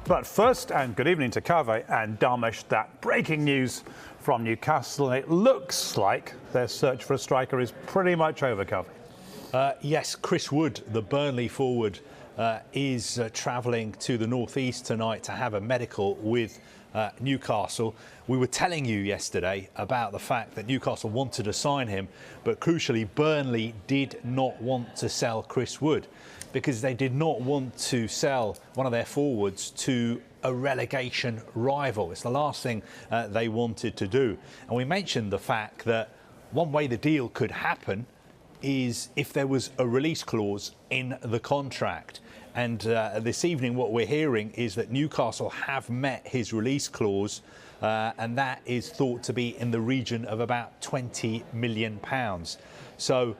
But first, and good evening to Kaveh and Dharmesh, that breaking news from Newcastle. It looks like their search for a striker is pretty much over, Kaveh. Yes, Chris Wood, the Burnley forward, is travelling to the northeast tonight to have a medical with Newcastle. We were telling you yesterday about the fact that Newcastle wanted to sign him, but crucially Burnley did not want to sell Chris Wood because they did not want to sell one of their forwards to a relegation rival. It's the last thing they wanted to do. And we mentioned the fact that one way the deal could happen is if there was a release clause in the contract. And this evening what we're hearing is that Newcastle have met his release clause, and that is thought to be in the region of about £20 million. So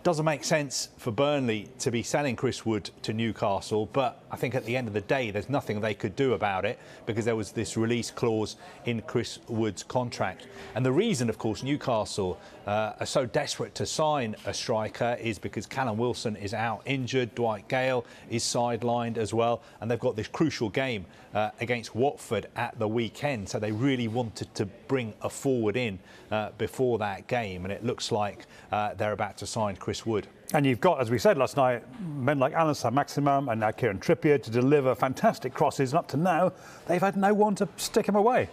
doesn't make sense for Burnley to be selling Chris Wood to Newcastle, but I think at the end of the day there's nothing they could do about it because there was this release clause in Chris Wood's contract. And the reason, of course, Newcastle are so desperate to sign a striker is because Callum Wilson is out injured, Dwight Gale is sidelined as well, and they've got this crucial game against Watford at the weekend, so they really wanted to bring a forward in before that game, and it looks like they're about to sign Chris Wood. And you've got, as we said last night, men like Alan Saint-Maximin and now Kieran Trippier to deliver fantastic crosses, and up to now they've had no one to stick him away.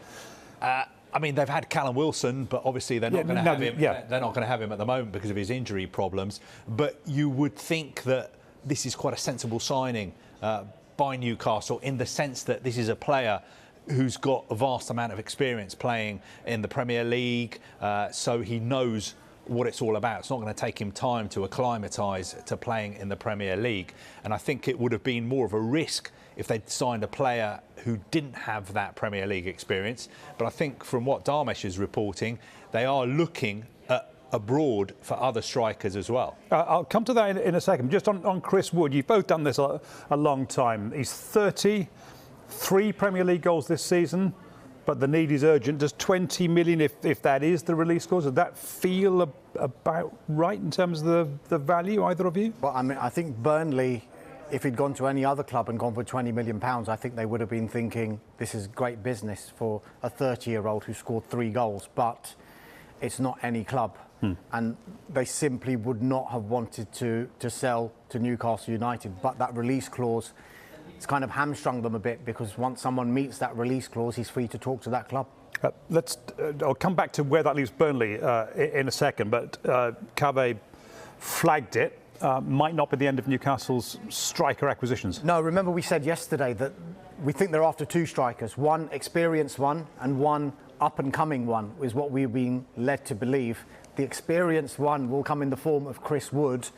I mean, they've had Callum Wilson, but obviously they're not going to have him. Yeah. They're not going to have him at the moment because of his injury problems. But you would think that this is quite a sensible signing by Newcastle in the sense that this is a player who's got a vast amount of experience playing in the Premier League, so he knows what it's all about. It's not going to take him time to acclimatise to playing in the Premier League. And I think it would have been more of a risk if they'd signed a player who didn't have that Premier League experience. But I think from what Dharmesh is reporting, they are looking abroad for other strikers as well. I'll come to that in a second. Just on Chris Wood, you've both done this a long time. He's 33 Premier League goals this season, but the need is urgent. Does 20 million, if that is the release clause, does that feel about right in terms of the value, either of you? Well, I mean, I think Burnley, if he'd gone to any other club and gone for £20 million, I think they would have been thinking this is great business for a 30-year-old who scored 3 goals, but it's not any club. And they simply would not have wanted to sell to Newcastle United, but that release clause, it's kind of hamstrung them a bit because once someone meets that release clause, he's free to talk to that club. I'll come back to where that leaves Burnley in a second, but Kaveh flagged it. Might not be the end of Newcastle's striker acquisitions. No, remember we said yesterday that we think they're after 2 strikers, one experienced one and one up-and-coming one, is what we've been led to believe. The experienced one will come in the form of Chris Wood,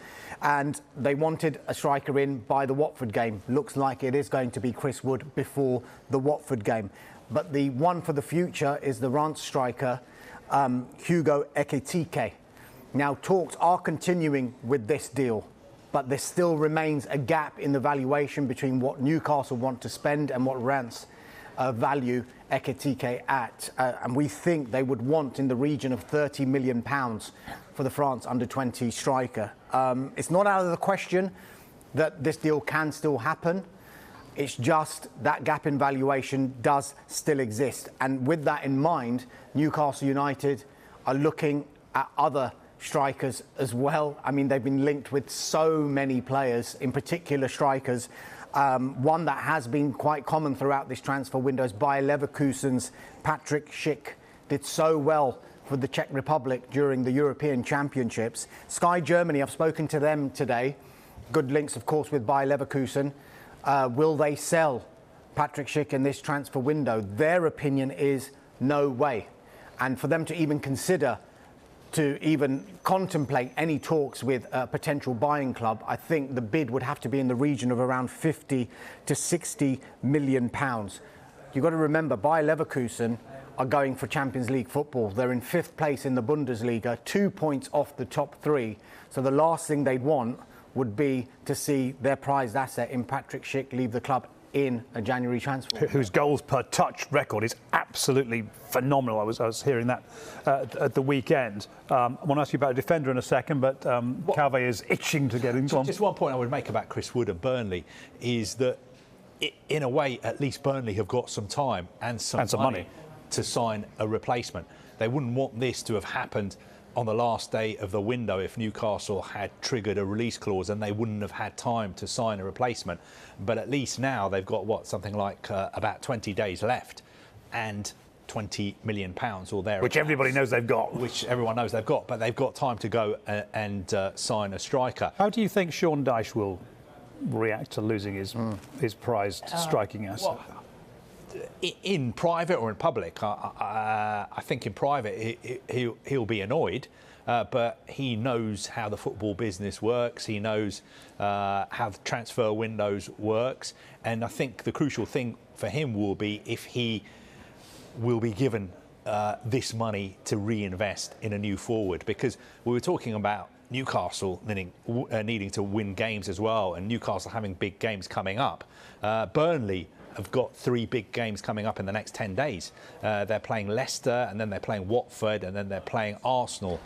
and they wanted a striker in by the Watford game. Looks like it is going to be Chris Wood before the Watford game. But the one for the future is the Reims striker, Hugo Ekitike. Now, talks are continuing with this deal, but there still remains a gap in the valuation between what Newcastle want to spend and what Reims value Ekitike at. And we think they would want in the region of £30 million for the France under-20 striker. It's not out of the question that this deal can still happen. It's just that gap in valuation does still exist. And with that in mind, Newcastle United are looking at other strikers as well. I mean, they've been linked with so many players, in particular strikers. One that has been quite common throughout this transfer window is Bayer Leverkusen's Patrick Schick. Did so well for the Czech Republic during the European Championships. Sky Germany, I've spoken to them today. Good links, of course, with Bayer Leverkusen. Will they sell Patrick Schick in this transfer window? Their opinion is no way. And for them to even consider to even contemplate any talks with a potential buying club, I think the bid would have to be in the region of around 50 to 60 million pounds. You've got to remember, Bayer Leverkusen are going for Champions League football. They're in 5th place in the Bundesliga, 2 points off the top 3. So the last thing they'd want would be to see their prized asset in Patrick Schick leave the club in a January transfer. Whose goals per touch record is absolutely phenomenal. I was hearing that at the weekend. I want to ask you about a defender in a second, but Kaveh is itching to get into. Just one point I would make about Chris Wood and Burnley is that in a way, at least Burnley have got some time and some money to sign a replacement. They wouldn't want this to have happened on the last day of the window if Newcastle had triggered a release clause, and they wouldn't have had time to sign a replacement. But at least now they've got something like about 20 days left, and £20 million or there, which everybody knows they've got. Which everyone knows they've got, but they've got time to go and sign a striker. How do you think Sean Dyche will react to losing his prized striking asset? Well, in private or in public, I think in private he'll be annoyed, but he knows how the football business works. He knows how the transfer windows works, and I think the crucial thing for him will be if he will be given this money to reinvest in a new forward, because we were talking about Newcastle needing to win games as well, and Newcastle having big games coming up. Burnley have got 3 big games coming up in the next 10 days. They're playing Leicester, and then they're playing Watford, and then they're playing Arsenal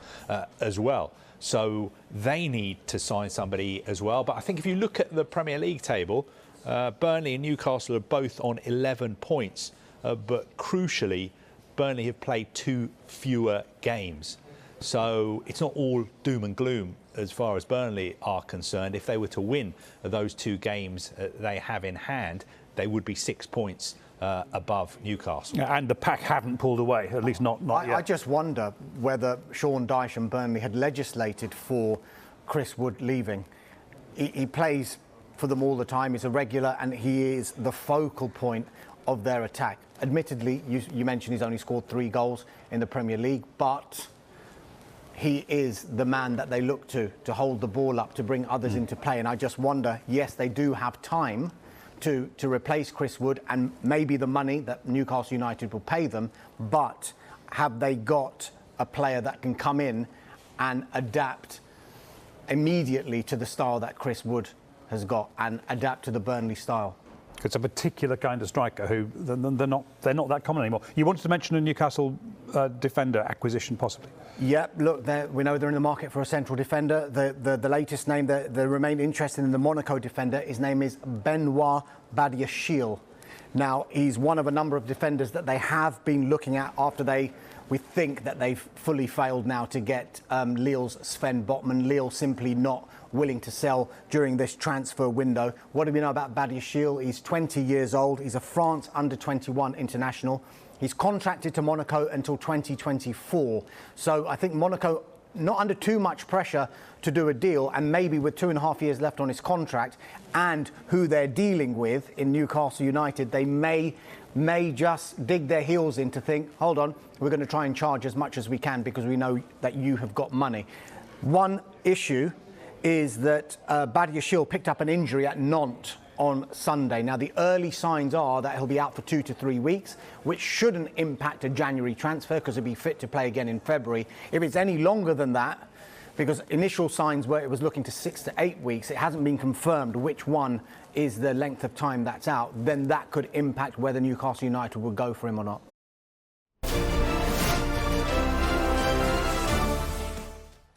as well. So they need to sign somebody as well. But I think if you look at the Premier League table, Burnley and Newcastle are both on 11 points. But crucially, Burnley have played 2 fewer games. So it's not all doom and gloom as far as Burnley are concerned. If they were to win those 2 games they have in hand, they would be 6 points above Newcastle. And the pack haven't pulled away, at least not yet. I just wonder whether Sean Dyche and Burnley had legislated for Chris Wood leaving. He plays for them all the time. He's a regular, and he is the focal point of their attack. Admittedly, you mentioned he's only scored 3 goals in the Premier League, but he is the man that they look to hold the ball up, to bring others into play. And I just wonder, yes, they do have time to replace Chris Wood and maybe the money that Newcastle United will pay them, but have they got a player that can come in and adapt immediately to the style that Chris Wood has got and adapt to the Burnley style? It's a particular kind of striker who they're not that common anymore. You wanted to mention a Newcastle defender acquisition, possibly. Yeah, look, we know they're in the market for a central defender. The latest name, they remain interested in the Monaco defender. His name is Benoit Badiashile. Now, he's one of a number of defenders that they have been looking at after we think that they've fully failed now to get Lille's Sven Botman. Lille simply not willing to sell during this transfer window. What do we know about Badiashile? He's 20 years old. He's a France under-21 international. He's contracted to Monaco until 2024. So I think Monaco, not under too much pressure to do a deal, and maybe with 2.5 years left on his contract, and who they're dealing with in Newcastle United, they may just dig their heels in to think, hold on, we're going to try and charge as much as we can because we know that you have got money. One issue is that Badiashile picked up an injury at Nantes on Sunday. Now, the early signs are that he'll be out for 2 to 3 weeks, which shouldn't impact a January transfer because he'll be fit to play again in February. If it's any longer than that, because initial signs were it was looking to 6 to 8 weeks, it hasn't been confirmed which one is the length of time that's out, then that could impact whether Newcastle United will go for him or not.